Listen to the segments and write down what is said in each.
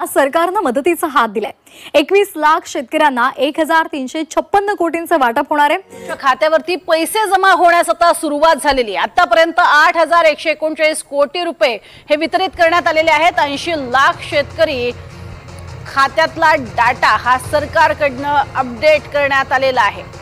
सरकारने मदतीचा हात दिलाय। 21 लाख शेतकऱ्यांना 1356 कोटींचं वाटप होणार आहे। खात्यावरती पैसे जमा होण्यास आता सुरुवात झालेली आहे। आतापर्यंत 8139 कोटी रुपये हे वितरित करण्यात आलेले आहेत। 80 लाख शेतकरी खात्यातला डाटा हा सरकारकडनं अपडेट करण्यात आलेला आहे।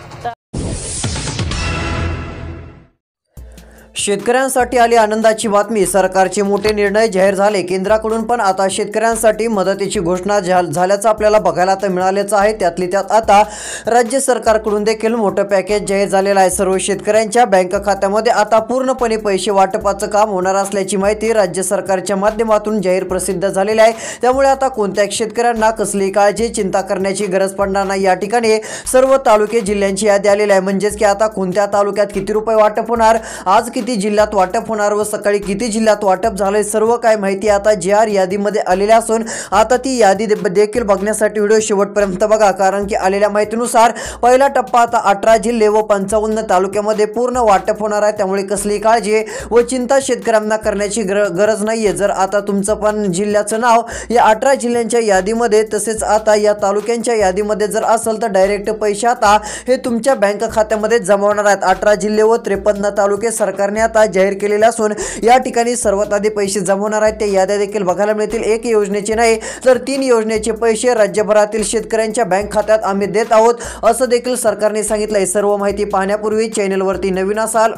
शेतकऱ्यांसाठी आली आनंदाची बातमी। सरकारचे मोठे निर्णय जाहीर झाले। केंद्राकडून पण आता शेतकऱ्यांसाठी मदतीची घोषणा झाल्याचं आपल्याला बघायला तर मिळालेच आहे। त्यातली त्यात आता राज्य सरकारकडून देखील मोठं पॅकेज जाहीर झालेलं आहे। सर्व शेतकऱ्यांच्या बँक खात्यामध्ये आता पूर्णपणे पैसे वाटपाचं काम होणार असल्याची माहिती राज्य सरकारच्या माध्यमातून जाहीर प्रसिद्ध झालेली आहे। त्यामुळे आता कोणत्याही शेतकऱ्यांना कसली काळजी चिंता करण्याची गरज पडणार नाही। या ठिकाणी सर्व तालुके जिल्ह्यांची यादी आलेली आहे। म्हणजेच की आता कोणत्या तालुक्यात किती रुपये वाटप होणार, आज किती जिल्ह्यात वाटप होणार व सकाळी किती जिल्ह्यात वाटप झाले, सर्व काय माहिती आता JR यादीमध्ये आलेली असून आता ती यादी देखील बघण्यासाठी व्हिडिओ शेवटपर्यंत बघा। कारण की आलेल्या माहितीनुसार पहिला टप्पा आता 18 जिल्हे व 55 तालुक्यामध्ये पूर्ण वाटप होणार आहे। त्यामुळे कसली काळजी व चिंता शेतकऱ्यांना करण्याची गरज नाहीये। जर आता तुमचं पण जिल्ह्याचं नाव या 18 जिल्ह्यांच्या यादीमध्ये तसेच आता या तालुक्यांच्या यादीमध्ये जर असेल तर डायरेक्ट पैसे आता हे तुमच्या बँक खात्यामध्ये जमा होणार आहेत। 18 जिल्हे व 53 तालुके सरकारने आता जाहीर केलेले असून या ठिकाणी सर्वात आधी पैसे जमा होणार आहेत। ते याद्या देखील बघायला मिळतील। एक योजनेचे नाही तर 3 योजनेचे पैसे राज्यभरातील शेतकऱ्यांच्या बँक खात्यात आम्ही देत आहोत असं देखील सरकारने सांगितलंय। सर्व माहिती पाहण्यापूर्वी चॅनलवरती नवीन असाल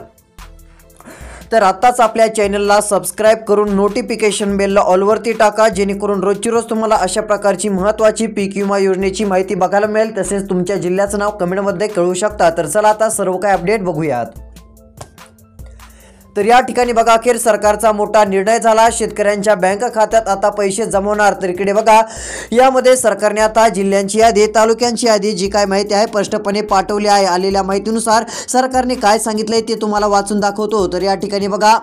तर आत्ताच आपल्या चॅनलला सबस्क्राइब करून नोटिफिकेशन बेलला ऑलवरती टाका, जेणेकरून रोजची रोज तुम्हाला अशा प्रकारची महत्त्वाची पीक विमा योजनेची माहिती बघायला मिळेल। तसेच तुमच्या जिल्ह्याचं नाव कमेंटमध्ये कळवू शकता। तर चला आता सर्व काय अपडेट बघूयात। तर या ठिकाणी बघा अखेर सरकारचा मोठा निर्णय झाला। शेतकऱ्यांच्या बँक खात्यात आता पैसे जमा होणार। तर इकडे बघा यामध्ये सरकारने आता जिल्ह्यांची यादी, तालुक्यांची यादी जी काय माहिती आहे स्पष्टपणे पाठवली आहे। आलेल्या माहितीनुसार सरकारने काय सांगितलंय ते तुम्हाला वाचून दाखवतो। तर या ठिकाणी बघा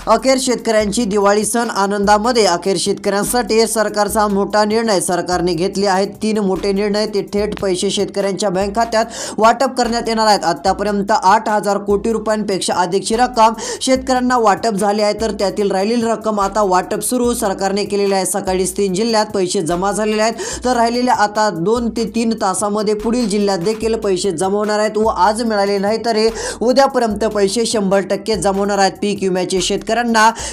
अखेर शेतकऱ्यांची दिवाळी सण आनंदामध्ये। अखेर शेतकऱ्यांसाठी सरकारचा मोठा निर्णय सरकारने घेतले आहेत। 3 मोठे निर्णय ते थेट पैसे शेतकऱ्यांच्या बँक खात्यात वाटप करण्यात येणार आहेत। आतापर्यंत 8000 कोटी रुपयांपेक्षा अधिकची रक्कम शेतकऱ्यांना वाटप झाली आहे। तर त्यातील राहिलेली रक्कम आता वाटप सुरू सरकारने केलेले आहे। सकाळीच 3 जिल्ह्यात पैसे जमा झालेले आहेत। तर राहिलेल्या आता 2 ते 3 तासामध्ये पुढील जिल्ह्यात देखील पैसे जमा होणार आहेत व आज मिळाले नाही तर उद्यापर्यंत पैसे 100% जमा होणार आहेत। पीक विम्याचे शेतकऱ्यांना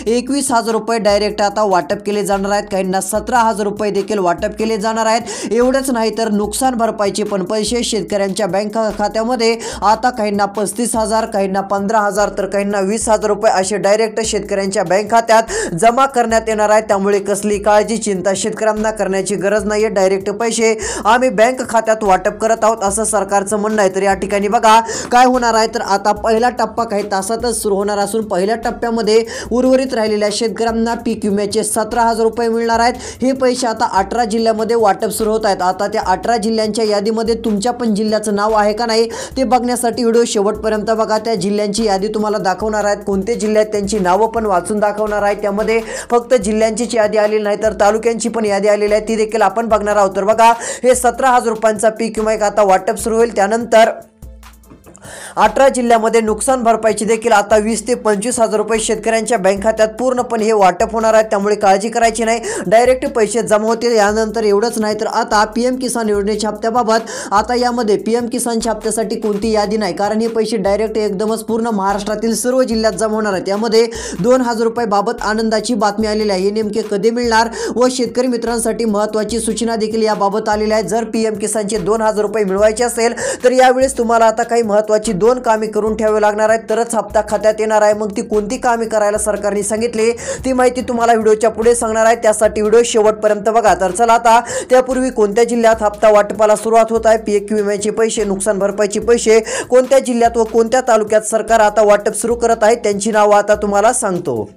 21,000 रुपये डायरेक्ट आता वाटप केले जाणार आहेत। काहींना 17,000 रुपये देखील वाटप केले जाणार आहेत। एवढंच नाही तर नुकसान भरपाईचे पण पैसे शेतकऱ्यांच्या बँक खात्यामध्ये आता काहींना 35,000, काहींना 15,000 तर काहींना 20,000 रुपये असे डायरेक्ट शेतकऱ्यांच्या बँक खात्यात जमा करण्यात येणार आहेत। त्यामुळे कसली काळजी चिंता शेतकऱ्यांना करण्याची गरज नाहीये। डायरेक्ट पैसे आम्ही बँक खात्यात वाटप करत आहोत असं सरकारचं म्हणणं आहे। तर या ठिकाणी बघा काय होणार आहे तर आता पहिला टप्पा काही तासातच सुरू होणार असून पहिल्या टप्प्यामध्ये उर्वरित राहिलेल्या शेतकऱ्यांना पीक विम्याचे 17,000 रुपये मिळणार आहेत। हे पैसे आता 18 जिल्ह्यामध्ये वाटप सुरू होत आहेत। आता त्या 18 जिल्ह्यांच्या यादीमध्ये तुमच्या पण जिल्ह्याचं नाव आहे का नाही ते बघण्यासाठी व्हिडिओ शेवटपर्यंत बघा। त्या जिल्ह्यांची यादी तुम्हाला दाखवणार आहेत। कोणते जिल्ह्यात त्यांची नावं पण वाचून दाखवणार आहेत। त्यामध्ये फक्त जिल्ह्यांचीच यादी आलेली नाही तर तालुक्यांची पण यादी आलेली आहे, ती देखील आपण बघणार आहोत। तर बघा हे 17,000 रुपयांचा पीक विमा आता वाटप सुरू होईल। त्यानंतर 18 जिल्ह्यामध्ये नुकसान भरपाईची देखील आता 20 ते 25,000 रुपये शेतकऱ्यांच्या बँक खात्यात पूर्णपणे हे वाटप होणार आहे। त्यामुळे काळजी करायची नाही, डायरेक्ट पैसे जमा होतील। यानंतर एवढंच नाही तर आता PM किसान योजनेच्या हप्त्याबाबत आता यामध्ये PM किसानच्या हप्त्यासाठी कोणती यादी नाही, कारण हे पैसे डायरेक्ट एकदमच पूर्ण महाराष्ट्रातील सर्व जिल्ह्यात जमा होणार आहेत। यामध्ये 2,000 रुपये बाबत आनंदाची बातमी आलेली आहे। हे नेमके कधी मिळणार व शेतकरी मित्रांसाठी महत्त्वाची सूचना देखील याबाबत आलेली आहे। जर PM किसानचे 2,000 रुपये मिळवायचे असेल तर यावेळेस तुम्हाला आता काही महत्त्वाची 2 कामे करून ठेवावे लागणार आहेत, तरच हप्ता खात्यात येणार आहे। मग ती कोणती कामे करायला सरकारने सांगितली ती माहिती तुम्हाला व्हिडिओच्या पुढे सांगणार आहे, त्यासाठी व्हिडिओ शेवटपर्यंत बघा। तर चला आता त्यापूर्वी कोणत्या जिल्ह्यात हप्ता वाटपाला सुरुवात होत आहे, पीक विम्याचे पैसे, नुकसान भरपाईचे पैसे कोणत्या जिल्ह्यात व कोणत्या तालुक्यात सरकार आता वाटप सुरू करत आहे त्यांची नावं आता तुम्हाला सांगतो।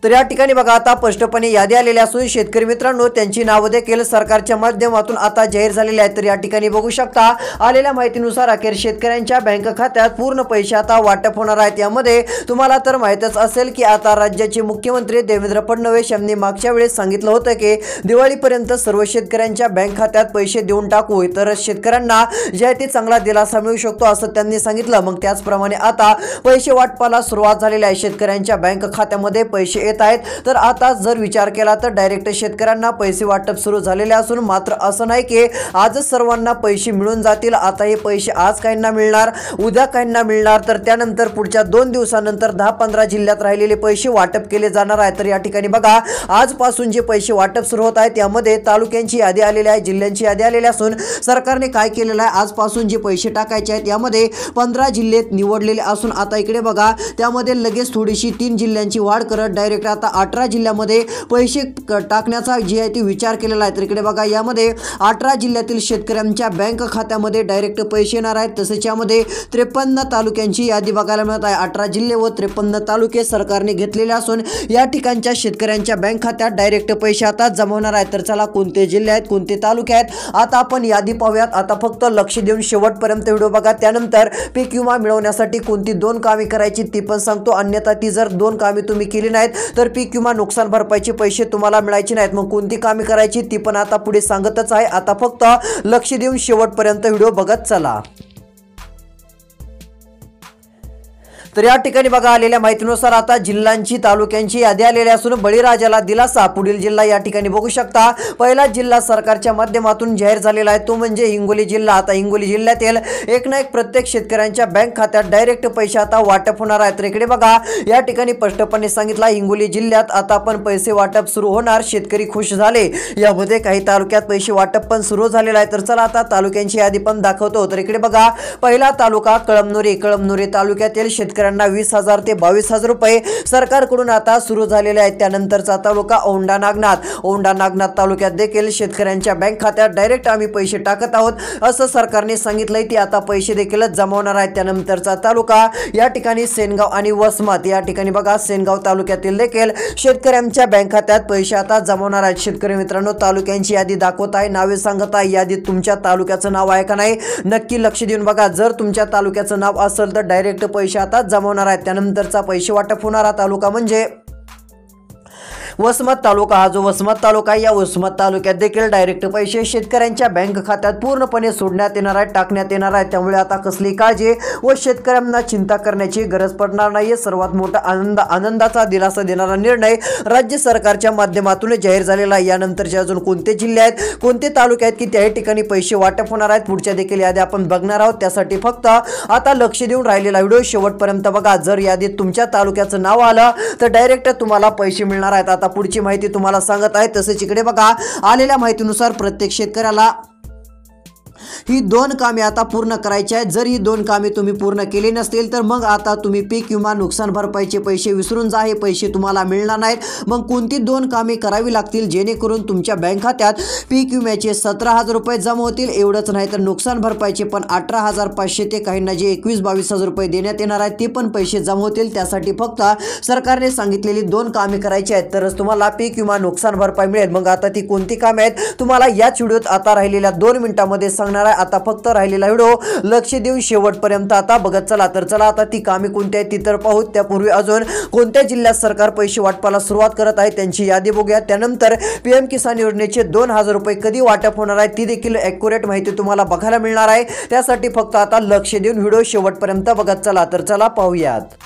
तर या ठिकाणी बघा आता स्पष्टपणे यादी आलेली असून शेतकरी मित्रांनो त्यांची नावे देखील सरकारच्या माध्यमातून आता जाहीर झालेली आहेत। तर या ठिकाणी बघू शकता आलेल्या माहितीनुसार अखेर शेतकऱ्यांच्या बँक खात्यात पूर्ण पैसे आता वाटप होणार आहेत। यामध्ये तुम्हाला तर माहितच असेल की आता राज्याचे मुख्यमंत्री देवेंद्र फडणवीस यांनी मागच्या वेळेस सांगितलं होतं की दिवाळीपर्यंत सर्व शेतकऱ्यांच्या बँक खात्यात पैसे देऊन टाकू, तर शेतकऱ्यांना जे आहे ते चांगला दिलासा मिळू शकतो असं त्यांनी सांगितलं। मग त्याचप्रमाणे आता पैसे वाटपाला सुरुवात झालेली आहे। शेतकऱ्यांच्या बँक खात्यामध्ये पैसे येत आहेत. तर आता जर विचार केला तर डायरेक्ट शेतकऱ्यांना पैसे वाटप सुरू झालेले असून मात्र असं नाही की आजच सर्वांना पैसे मिळून जातील. आता हे पैसे आज काहींना मिळणार, उद्या काहींना मिळणार, तर त्यानंतर पुढच्या 2 दिवसानंतर 10-15 जिल्ह्यात राहिलेले पैसे वाटप केले जाणार आहेत. तर या ठिकाणी बघा आजपासून जे पैसे वाटप सुरू होत आहेत यामध्ये तालुक्यांची यादी आलेली आहे, जिल्ह्यांची यादी आलेली असून सरकारने काय केलेलं आहे, आजपासून जे पैसे टाकायचे आहेत यामध्ये 15 जिल्हे निवडलेले असून आता इकडे बघा त्यामध्ये लगेच थोडीशी 3 जिल्ह्यांची वाढ करत डायरेक्ट आता 18 जिल्ह्यामध्ये पैसे टाकण्याचा जे आहे ते विचार केलेला आहे. तर इकडे बघा यामध्ये 18 जिल्ह्यातील शेतकऱ्यांच्या बँक खात्यामध्ये डायरेक्ट पैसे येणार आहेत. तसेच यामध्ये 53 तालुक्यांची यादी बघायला मिळत आहे. 18 जिल्हे व 53 तालुके सरकारने घेतलेले असून या ठिकाणच्या शेतकऱ्यांच्या बँक खात्यात डायरेक्ट पैसे आता जमा होणार आहेत. तर चला कोणते जिल्हे आहेत, कोणते तालुके आहेत आता आपण यादी पाहूयात. आता फक्त लक्ष देऊन शेवटपर्यंत व्हिडिओ बघा. त्यानंतर पीक विमा मिळवण्यासाठी कोणती 2 कामे करायची ती पण सांगतो. अन्यथा ती जर 2 कामे तुम्ही केली नाहीत तर पीक विमा नुकसान भरपाईचे पैसे तुम्हाला मिळायचे नाहीत. मग कोणती कामे करायची ती पण आता पुढे सांगतच आहे. आता फक्त लक्ष देऊन शेवटपर्यंत व्हिडिओ बघत चला. तर या ठिकाणी बघा आलेल्या माहितीनुसार आता जिल्ह्यांची तालुक्यांची यादी आलेली असून बळीराजाला दिलासा. पुढील जिल्हा या ठिकाणी बघू शकता. पहिला जिल्हा सरकारच्या माध्यमातून जाहीर झालेला आहे तो म्हणजे हिंगोली जिल्हा. आता हिंगोली जिल्ह्यातील एक ना एक प्रत्येक शेतकऱ्यांच्या बँक खात्यात डायरेक्ट पैसे आता वाटप होणार आहेत. तर इकडे बघा या ठिकाणी स्पष्टपणे सांगितलं हिंगोली जिल्ह्यात आता पण पैसे वाटप सुरू होणार. शेतकरी खुश झाले. यामध्ये काही तालुक्यात पैसे वाटप पण सुरू झालेलं आहे. तर चला आता तालुक्यांची यादी पण दाखवतो. तर इकडे बघा पहिला तालुका कळमनुरी तालुक्यातील शेतकऱ्यांना 20,000 ते 22,000 रुपये सरकारकडून आता सुरू झालेले आहेत. त्यानंतरचा तालुका औंढा नागनाथ तालुक्यात देखील शेतकऱ्यांच्या बँक खात्यात डायरेक्ट आम्ही पैसे टाकत आहोत असं सरकारने सांगितलंय. ती आता पैसे देखील जमा होणार आहेत. त्यानंतरचा तालुका या ठिकाणी सेनगाव आणि वसमत. या ठिकाणी बघा सेनगाव तालुक्यातील देखील शेतकऱ्यांच्या बँक खात्यात पैसे आता जमा होणार आहेत. शेतकरी मित्रांनो तालुक्यांची यादी दाखवत आहे, नावे सांगत आहे. यादीत तुमच्या तालुक्याचं नाव आहे का नाही नक्की लक्ष देऊन बघा. जर तुमच्या तालुक्याचं नाव असेल तर डायरेक्ट पैसे आता जमा होणार आहेत. त्यानंतरचा पैसे वाटप होणारा तालुका म्हणजे वसमत तालुका. हा जो वसमत तालुका या वसमत तालुक्यात देखील डायरेक्ट पैसे शेतकऱ्यांच्या बँक खात्यात पूर्णपणे सोडण्यात येणार आहेत, टाकण्यात येणार आहेत. त्यामुळे आता कसली काळजी व शेतकऱ्यांना चिंता करण्याची गरज पडणार नाही. सर्वात मोठा आनंदाचा दिलासा देणारा निर्णय राज्य सरकारच्या माध्यमातून जाहीर झालेला आहे. यानंतरचे अजून कोणते जिल्हे आहेत, कोणते तालुके आहेत की त्या ठिकाणी पैसे वाटप होणार आहेत पुढच्या देखील यादी आपण बघणार आहोत. त्यासाठी फक्त आता लक्ष देऊन राहिलेला व्हिडिओ शेवटपर्यंत बघा. जर यादीत तुमच्या तालुक्याचं नाव आलं तर डायरेक्ट तुम्हाला पैसे मिळणार आहेत. आता पुढची माहिती तुम्हाला सांगत आहे. तसेच इकडे बघा आलेल्या माहितीनुसार प्रत्येक शेतकऱ्याला ही 2 कामे आता पूर्ण करायची आहेत. जर ही 2 कामे तुम्ही पूर्ण केली नसतील तर मग आता तुम्ही पीक विमा नुकसान भरपाईचे पैसे विसरून जा. हे पैसे तुम्हाला मिळणार नाहीत. मग कोणती 2 कामे करावी लागतील जेणेकरून तुमच्या बँक खात्यात पीक विम्याचे 17,000 रुपये जमा होतील. एवढंच नाही तर नुकसान भरपाईचे पण 18,500 ते काहींना जे 21-22,000 रुपये देण्यात येणार आहेत ते पण पैसे जमा होतील. त्यासाठी फक्त सरकारने सांगितलेली 2 कामे करायची आहेत तरच तुम्हाला पीक विमा नुकसान भरपाई मिळेल. मग आता ती कोणती कामे आहेत तुम्हाला याच व्हिडिओत आता राहिलेल्या 2 मिनिटांमध्ये सांगणार आहे. आता फक्त राहिलेला व्हिडिओ लक्ष देऊन शेवटपर्यंत आता बघत चला. तर चला आता ती कामे कोणती आहेत ती तर पाहू. त्यापूर्वी अजून कोणत्या जिल्ह्यात सरकार पैसे वाटपाला सुरुवात करत आहे त्यांची यादी बघूया. त्यानंतर पीएम किसान योजनेचे 2,000 रुपये कधी वाटप होणार आहे ती देखील ॲक्युरेट माहिती तुम्हाला बघायला मिळणार आहे. त्यासाठी फक्त आता लक्ष देऊन व्हिडिओ शेवटपर्यंत बघत चला. तर चला पाहूयात.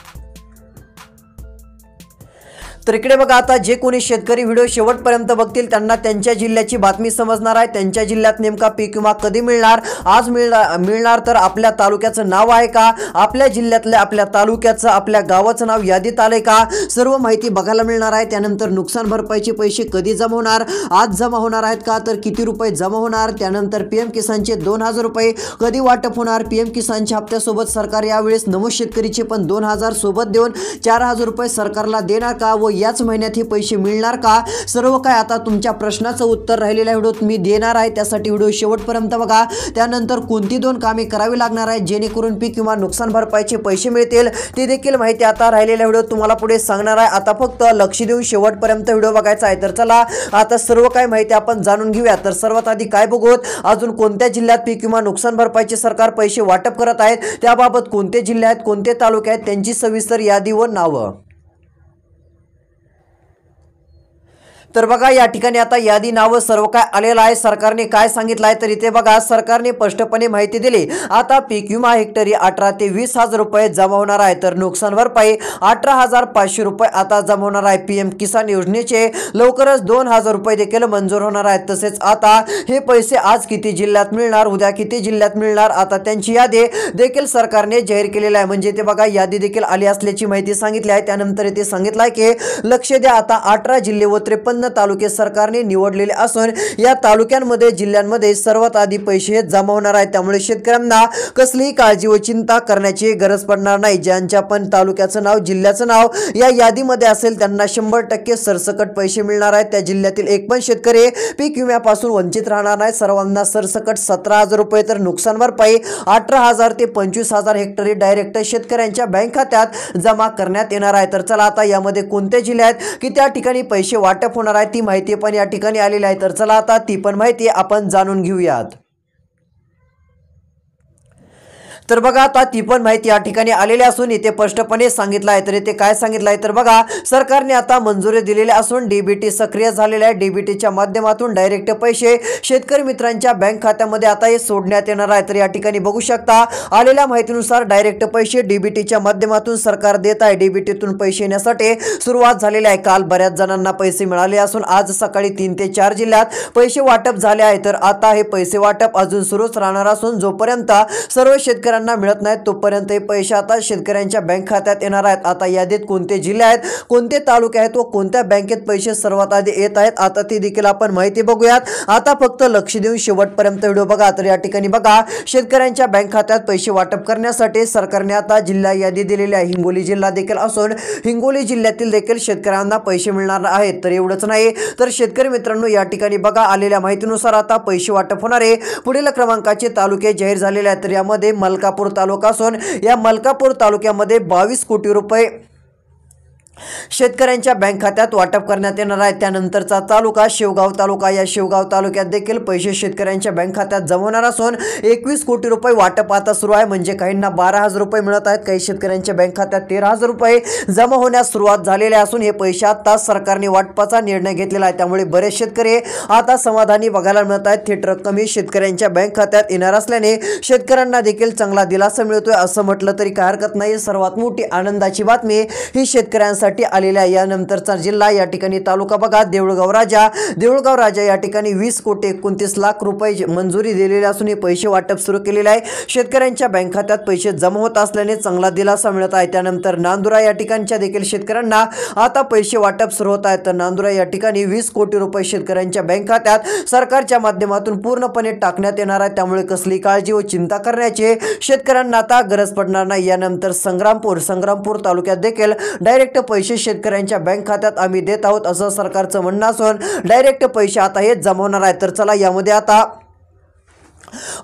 तर इकडे बघा आता जे कोणी शेतकरी व्हिडिओ शेवटपर्यंत बघतील त्यांना त्यांच्या जिल्ह्याची बातमी समजणार आहे. त्यांच्या जिल्ह्यात नेमका पीक विमा कधी मिळणार, आज मिळणार तर आपल्या तालुक्याचं नाव आहे का, आपल्या जिल्ह्यातल्या आपल्या तालुक्याचं आपल्या गावाचं नाव यादीत आलंय का, सर्व माहिती बघायला मिळणार आहे. त्यानंतर नुकसान भरपाईचे पैसे कधी जमा होणार, आज जमा होणार आहेत का, तर किती रुपये जमा होणार. त्यानंतर पीएम किसानचे 2,000 रुपये कधी वाटप होणार. पीएम किसानच्या हप्त्यासोबत सरकार यावेळेस नमूद शेतकरीचे पण 2,000 सोबत देऊन 4,000 रुपये सरकारला देणार का व याच महिन्यात हे पैसे मिळणार का. सर्व काय आता तुमच्या प्रश्नाचं उत्तर राहिलेल्या व्हिडिओत मी देणार आहे. त्यासाठी व्हिडिओ शेवटपर्यंत बघा. त्यानंतर कोणती 2 कामे करावी लागणार आहेत जेणेकरून पीक विमा नुकसान भरपाईचे पैसे मिळतील ते देखील माहिती आता राहिलेल्या व्हिडिओत तुम्हाला पुढे सांगणार आहे. आता फक्त लक्ष देऊन शेवटपर्यंत व्हिडिओ बघायचा आहे. तर चला आता सर्व काय माहिती आपण जाणून घेऊया. तर सर्वात आधी काय बघूत, अजून कोणत्या जिल्ह्यात पीक विमा नुकसान भरपाईचे सरकार पैसे वाटप करत आहेत, त्याबाबत कोणते जिल्हे आहेत, कोणते तालुके आहेत, त्यांची सविस्तर यादी व नावं. तर बघा या ठिकाणी आता यादी नावं सर्व काय आलेलं आहे. सरकारने काय सांगितलं आहे तर इथे बघा सरकारने स्पष्टपणे माहिती दिली. आता पीक विमा हेक्टरी 18 ते 20,000 रुपये जमा होणार आहे. तर नुकसान भरपाई 18,500 रुपये आता जमा होणार आहे. पीएम किसान योजनेचे लवकरच 2,000 रुपये देखील मंजूर होणार आहेत. तसेच आता हे पैसे आज किती जिल्ह्यात मिळणार, उद्या किती जिल्ह्यात मिळणार, आता त्यांची यादी देखील सरकारने जाहीर केलेली आहे. म्हणजे ते बघा यादी देखील आली असल्याची माहिती सांगितली आहे. त्यानंतर इथे सांगितलं आहे की लक्ष द्या, आता 18 जिल्हे व 53 तालुके सरकारने निवडलेले असून या तालुक्यांमध्ये जिल्ह्यांमध्ये सर्वात आधी पैसे जमा होणार आहेत. त्यामुळे शेतकऱ्यांना कसलीही काळजी व चिंता करण्याची गरज पडणार नाही. ज्यांच्या पण तालुक्याचं नाव, जिल्ह्याचं नाव या यादीमध्ये असेल त्यांना 100% सरसकट पैसे मिळणार आहेत. त्या जिल्ह्यातील एक पण शेतकरी पीक विम्यापासून वंचित राहणार नाही. सर्वांना सरसकट 17,000 रुपये तर नुकसान भरपाई 18,000 ते 25,000 हेक्टरी डायरेक्ट शेतकऱ्यांच्या बँक खात्यात जमा करण्यात येणार आहे. तर चला आता यामध्ये कोणते जिल्हे आहेत की त्या ठिकाणी पैसे वाटप होणार आहे ती माहिती पण या ठिकाणी आलेली आहे. तर चला आता ती पण माहिती आपण जाणून घेऊयात. तर बघा आता ती पण माहिती या ठिकाणी आलेली असून इथे स्पष्टपणे सांगितलं आहे. तर इथे काय सांगितलं आहे तर बघा सरकारने आता मंजुरी दिलेली असून डीबीटी सक्रिय झालेले आहे. डीबीटीच्या माध्यमातून डायरेक्ट पैसे शेतकरी मित्रांच्या बँक खात्यामध्ये आता हे सोडण्यात येणार आहे. तर या ठिकाणी बघू शकता आलेल्या माहितीनुसार डायरेक्ट पैसे डीबीटीच्या माध्यमातून सरकार देत आहे. डीबीटीतून पैसे येण्यासाठी सुरुवात झालेली आहे. काल बऱ्याच जणांना पैसे मिळाले असून आज सकाळी 3 ते 4 जिल्ह्यात पैसे वाटप झाले आहे. तर आता हे पैसे वाटप अजून सुरूच राहणार असून जोपर्यंत सर्व शेतकरी मिळत नाही तोपर्यंत हे पैसे आता शेतकऱ्यांच्या बँक खात्यात येणार आहेत. आता यादीत कोणते जिल्हे आहेत, कोणते तालुके आहेत व कोणत्या बँकेत पैसे सर्वात आधी येत आहेत आता ती देखील आपण माहिती बघूयात. आता फक्त लक्ष देऊन शेवटपर्यंत व्हिडिओ बघा. तर या ठिकाणी बघा शेतकऱ्यांच्या बँक खात्यात पैसे वाटप करण्यासाठी सरकारने आता जिल्हा यादी दिलेली आहे. हिंगोली जिल्हा देखील असून हिंगोली जिल्ह्यातील देखील शेतकऱ्यांना पैसे मिळणार आहेत. तर एवढंच नाही तर शेतकरी मित्रांनो या ठिकाणी बघा आलेल्या माहितीनुसार आता पैसे वाटप होणारे पुढील क्रमांकाचे तालुके जाहीर झालेले आहेत. तर यामध्ये मलकापूर तालुका असून या मलकापूर तालुक्यामध्ये 22 कोटी रुपये शेतकऱ्यांच्या बँक खात्यात वाटप करण्यात येणार आहे. त्यानंतरचा तालुका शेवगाव तालुका. या शेवगाव तालुक्यात देखील पैसे शेतकऱ्यांच्या बँक खात्यात जमा होणार असून 21 कोटी रुपये वाटप आता सुरू आहे. म्हणजे काहींना 12,000 रुपये मिळत आहेत, काही शेतकऱ्यांच्या बँक खात्यात 13,000 रुपये जमा होण्यास सुरुवात झालेली असून हे पैसे आता सरकारने वाटपाचा निर्णय घेतलेला आहे. त्यामुळे बरेच शेतकरी आता समाधानी बघायला मिळत आहेत. थेट रक्कम ही शेतकऱ्यांच्या बँक खात्यात येणार असल्याने शेतकऱ्यांना देखील चांगला दिलासा मिळतोय असं म्हटलं तरी काय हरकत नाही. सर्वात मोठी आनंदाची बातमी ही शेतकऱ्यांसाठी आलेल्या. यानंतरचा जिल्हा या ठिकाणी तालुका बघा देऊळगाव राजा. देऊळगाव राजा या ठिकाणी 20 कोटी 29 लाख रुपये मंजुरी दिलेली असून हे पैसे वाटप सुरू केलेले आहे. शेतकऱ्यांच्या बँक खात्यात पैसे जमा होत असल्याने चांगला दिलासा मिळत आहे. त्यानंतर नांदुरा या ठिकाणच्या देखील शेतकऱ्यांना आता पैसे वाटप सुरू होत आहेत. तर नांदुरा या ठिकाणी 20 कोटी रुपये शेतकऱ्यांच्या बँक खात्यात सरकारच्या माध्यमातून पूर्णपणे टाकण्यात येणार आहे. त्यामुळे कसली काळजी व चिंता करण्याची शेतकऱ्यांना आता गरज पडणार नाही. यानंतर संग्रामपूर तालुक्यात देखील डायरेक्ट पैसे शेतकऱ्यांच्या बँक खात्यात आम्ही देत आहोत असं सरकारचं म्हणणं असून डायरेक्ट पैसे आता हे जमा होणार आहेत. तर चला यामध्ये आता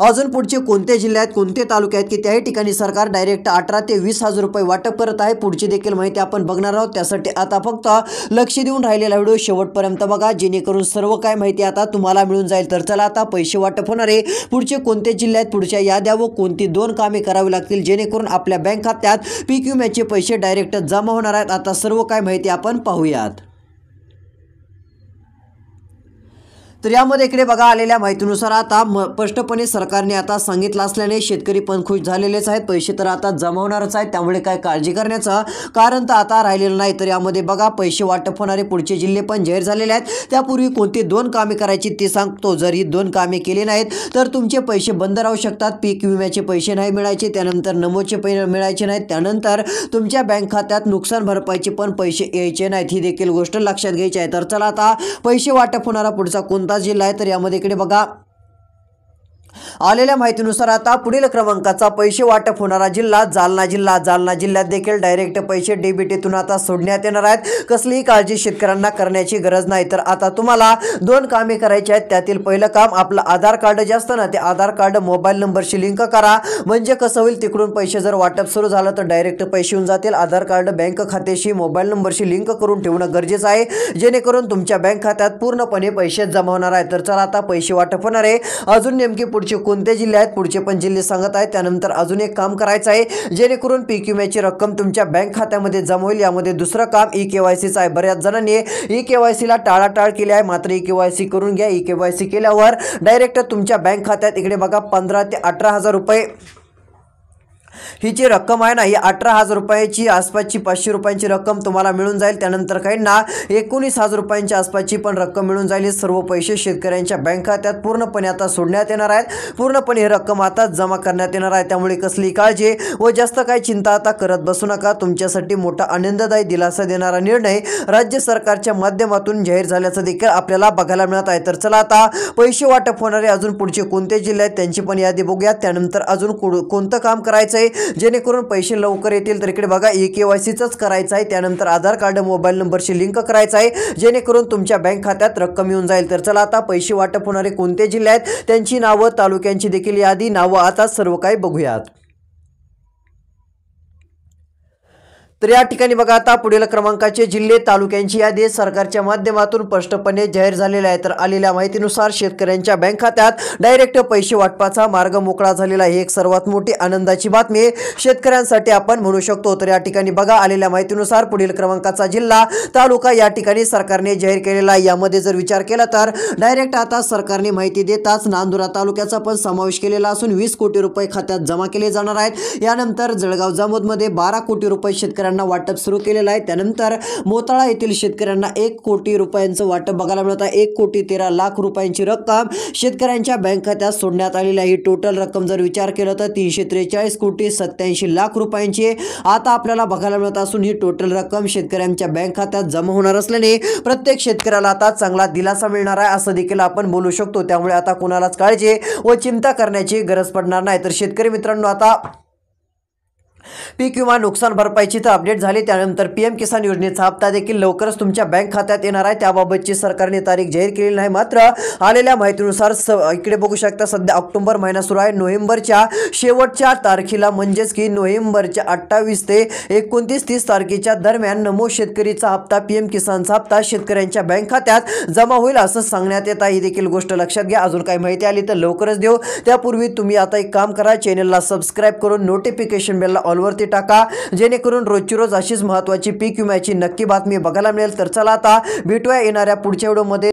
अजून पुढचे कोणते जिल्हे आहेत, कोणते तालुके आहेत की त्याही ठिकाणी सरकार डायरेक्ट 18 ते 20,000 रुपये वाटप करत आहे. पुढची देखील माहिती आपण बघणार आहोत. त्यासाठी आता फक्त लक्ष देऊन राहिलेला व्हिडिओ शेवटपर्यंत बघा जेणेकरून सर्व काय माहिती आता तुम्हाला मिळून जाईल. तर चला आता पैसे वाटप होणारे पुढचे कोणते जिल्हे आहेत, पुढच्या याद्या व कोणती 2 कामे करावी लागतील जेणेकरून आपल्या बँक खात्यात पीक विम्याचे पैसे डायरेक्ट जमा होणार आहेत. आता सर्व काय माहिती आपण पाहूयात. तर यामध्ये इकडे बघा आलेल्या माहितीनुसार आता स्पष्टपणे सरकारने आता सांगितलं असल्याने शेतकरी पण खुश झालेलेच आहेत. पैसे तर आता जमा होणारच आहेत, त्यामुळे काय काळजी करण्याचं कारण तर आता राहिलेलं नाही. तर यामध्ये बघा पैसे वाटप होणारे पुढचे जिल्हे पण जाहीर झालेले आहेत. त्यापूर्वी कोणती 2 कामे करायची ते सांगतो. जर ही 2 कामे केली नाहीत तर तुमचे पैसे बंद राहू शकतात. पीक विम्याचे पैसे नाही मिळायचे, त्यानंतर नमोचे पैसे मिळायचे नाहीत, त्यानंतर तुमच्या बँक खात्यात नुकसान भरपाईचे पण पैसे यायचे नाहीत. ही देखील गोष्ट लक्षात घ्यायची आहे. तर चला आता पैसे वाटप होणारा पुढचा कोणता जिल्हा आहे तर यामध्ये इकडे बघा आलेल्या माहितीनुसार आता पुढील क्रमांकाचा पैसे वाटप होणारा जिल्हा जालना जिल्हा. जालना जिल्ह्यात देखील डायरेक्ट पैसे डीबीटीतून आता सोडण्यात येणार आहेत. कसलीही काळजी शेतकऱ्यांना करण्याची गरज नाही. तर आता तुम्हाला 2 कामे करायची आहेत. त्यातील पहिलं काम आपलं आधार कार्ड जे असतं ना ते आधार कार्ड मोबाईल नंबरशी लिंक करा. म्हणजे कसं होईल तिकडून पैसे जर वाटप सुरू झालं तर डायरेक्ट पैसे येऊन जातील. आधार कार्ड बँक खात्याशी मोबाईल नंबरशी लिंक करून ठेवणं गरजेचं आहे जेणेकरून तुमच्या बँक खात्यात पूर्णपणे पैसे जमा होणार आहेत. तर चला आता पैसे वाटप होणार आहे. अजून नेमकी पुढची कोणते जिल्हे आहेत पुढचे पण जिल्हे सांगत आहेत. त्यानंतर अजून एक काम करायचं आहे जेणेकरून पीक विम्याची रक्कम तुमच्या बँक खात्यामध्ये जमा होईल. यामध्ये दुसरं काम ई-केवायसीचं आहे. बऱ्याच जणांनी ई-केवायसीला टाळाटाळ केली आहे, मात्र ई-केवायसी करून घ्या. ई-केवायसी केल्यावर डायरेक्ट तुमच्या बँक खात्यात इकडे बघा 15 ते 18,000 रुपये ही जी रक्कम आहे ना, ही 18,000 रुपयाची आसपासची 500 रुपयांची रक्कम तुम्हाला मिळून जाईल. त्यानंतर काहींना 19,000 रुपयांच्या आसपासची पण रक्कम मिळून जाईल. हे सर्व पैसे शेतकऱ्यांच्या बँक खात्यात पूर्णपणे आता सोडण्यात येणार आहेत. पूर्णपणे ही रक्कम आता जमा करण्यात येणार आहे. त्यामुळे कसली काळजी व जास्त काही चिंता आता करत बसू नका. तुमच्यासाठी मोठा आनंददायी दिलासा देणारा निर्णय राज्य सरकारच्या माध्यमातून जाहीर झाल्याचं देखील आपल्याला बघायला मिळत आहे. तर चला आता पैसे वाटप होणारे अजून पुढचे कोणते जिल्हे आहेत त्यांची पण यादी बघूया. त्यानंतर अजून कोणतं काम करायचं आहे जेणेकरून पैसे लवकर येतील. तर इकडे बघा ई-केवायसीच करायचं आहे. त्यानंतर आधार कार्ड मोबाईल नंबरशी लिंक करायचं आहे जेणेकरून तुमच्या बँक खात्यात रक्कम येऊन जाईल. तर चला आता पैसे वाटप होणारे कोणते जिल्हे आहेत त्यांची नावं, तालुक्यांची देखील यादी, नावं आता सर्व काही बघूयात. तर या ठिकाणी बघा आता पुढील क्रमांकाचे जिल्हे, तालुक्यांची यादी सरकारच्या माध्यमातून स्पष्टपणे जाहीर झालेला आहे. तर आलेल्या माहितीनुसार शेतकऱ्यांच्या बँक खात्यात डायरेक्ट पैसे वाटपाचा मार्ग मोकळा झालेला आहे. एक सर्वात मोठी आनंदाची बातमी शेतकऱ्यांसाठी आपण म्हणू शकतो. तर या ठिकाणी बघा आलेल्या माहितीनुसार पुढील क्रमांकाचा जिल्हा, तालुका या ठिकाणी सरकारने जाहीर केलेला आहे. यामध्ये जर विचार केला तर डायरेक्ट आता सरकारने माहिती देताच नांदुरा तालुक्याचा पण समावेश केलेला असून 20 कोटी रुपये खात्यात जमा केले जाणार आहेत. यानंतर जळगाव जामोदमध्ये 12 कोटी रुपये शेतकऱ्यांना वाटप सुरू केलेलं आहे. त्यानंतर मोताळा येथील शेतकऱ्यांना 1 कोटी रुपयांचं वाटप बघायला मिळत आहे. 1,13,00,000 रुपयांची रक्कम शेतकऱ्यांच्या बँक खात्यात सोडण्यात आलेली आहे. टोटल रक्कम जर विचार केला तर 343,87,00,000 रुपयांची आता आपल्याला बघायला मिळत असून ही टोटल रक्कम शेतकऱ्यांच्या बँक खात्यात जमा होणार असल्याने प्रत्येक शेतकऱ्याला आता चांगला दिलासा मिळणार आहे असं देखील आपण बोलू शकतो. त्यामुळे आता कोणालाच काळजी व चिंता करण्याची गरज पडणार नाही. तर शेतकरी मित्रांनो आता पीक विमा नुकसान भरपाईची तर अपडेट झाली. त्यानंतर पीएम किसान योजनेचा हप्ता देखील लवकरच तुमच्या बँक खात्यात येणार आहे. त्याबाबतची सरकारने तारीख जाहीर केलेली नाही. मात्र आलेल्या माहितीनुसार इकडे बघू शकता सध्या ऑक्टोबर महिना सुरू आहे. नोव्हेंबरच्या शेवटच्या तारखेला म्हणजेच की नोव्हेंबरच्या 28 ते 29-30 तारखेच्या दरम्यान नमो शेतकरीचा हप्ता, पीएम किसानचा हप्ता शेतकऱ्यांच्या बँक खात्यात जमा होईल असं सांगण्यात येत आहे. ही देखील गोष्ट लक्षात घ्या. अजून काही माहिती आली तर लवकरच देऊ. त्यापूर्वी तुम्ही आता एक काम करा, चॅनलला सबस्क्राईब करून नोटिफिकेशन बेलला ऑलवरती टाका जेणेकरून रोजची रोज अशीच महत्त्वाची पीक विम्याची नक्की बातमी बघायला मिळेल. तर चला आता भेटूया येणाऱ्या पुढच्या व्हिडिओमध्ये.